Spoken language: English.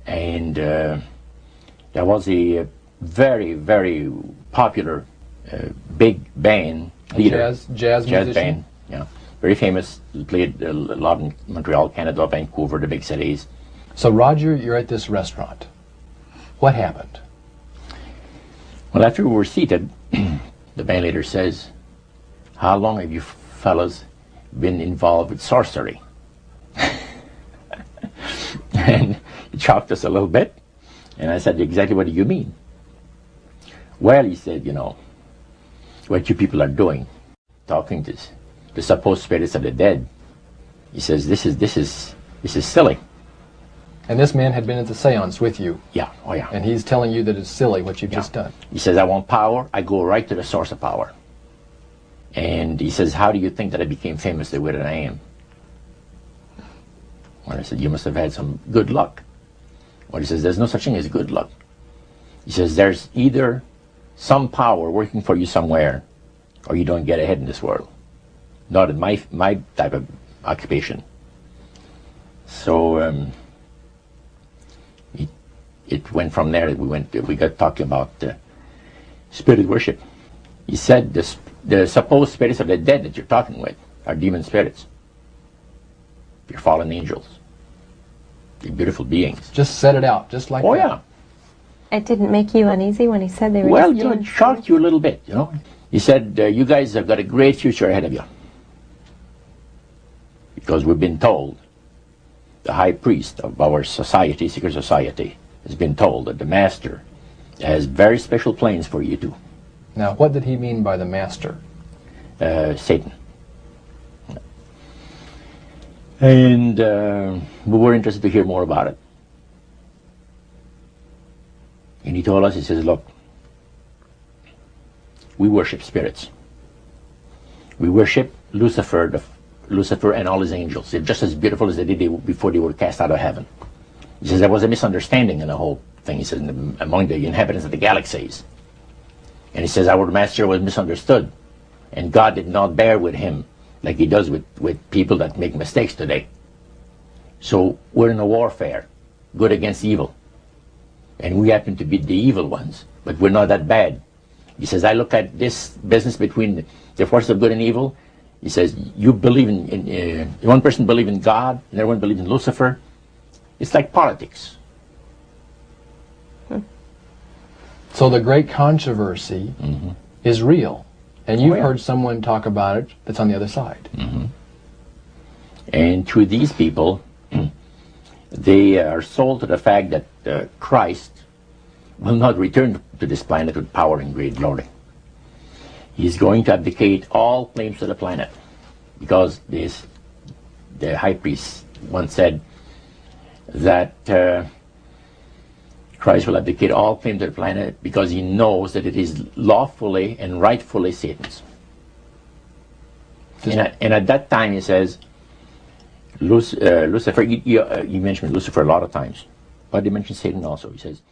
And there was a very, very popular big band leader. Jazz musician? Band, yeah. Very famous. Played a lot in Montreal, Canada, Vancouver, the big cities. So Roger, you're at this restaurant. What happened? Well, after we were seated, the band leader says, "How long have you fellas been involved with sorcery?" And he shocked us a little bit. And I said, "Exactly what do you mean?" "Well," he said, "you know, what you people are doing, talking to the supposed spirits of the dead." He says, this is silly." And this man had been at the seance with you. Yeah, oh yeah. And he's telling you that it's silly what you've just done. He says, "I want power, I go right to the source of power." And he says, "How do you think that I became famous the way that I am?" Well, I said, "You must have had some good luck." Well, he says, "There's no such thing as good luck." He says, "There's either some power working for you somewhere, or you don't get ahead in this world. Not in my type of occupation." So it went from there. We got talking about spirit worship. He said, the supposed spirits of the dead that you're talking with are demon spirits. They're fallen angels. They're beautiful beings. Just set it out, just like that. Oh yeah. It didn't make you uneasy when he said they were Well, just you know, it shocked you a little bit, you know. He said, "You guys have got a great future ahead of you. Because we've been told, the high priest of our society, secret society, has been told that the master has very special plans for you too." Now, what did he mean by the master? Satan. And we were interested to hear more about it. And he told us, he says, "Look, we worship spirits. We worship Lucifer and all his angels. They're just as beautiful as they did before they were cast out of heaven." He says, "There was a misunderstanding in the whole thing," he says, "among the inhabitants of the galaxies." And he says, "Our master was misunderstood, and God did not bear with him like he does with people that make mistakes today. So we're in a warfare, good against evil. And we happen to be the evil ones, but we're not that bad." He says, "I look at this business between the forces of good and evil." He says, "You believe in one person believes in God, and everyone believes in Lucifer. It's like politics." So the great controversy is real. And you've heard someone talk about it that's on the other side. And to these people, they are sold to the fact that Christ will not return to this planet with power and great glory. He's going to abdicate all claims to the planet, because the high priest once said that Christ will abdicate all claim to the planet because he knows that it is lawfully and rightfully Satan's. And at that time, he says, Lucifer, you mentioned Lucifer a lot of times, but he mentions Satan also. He says,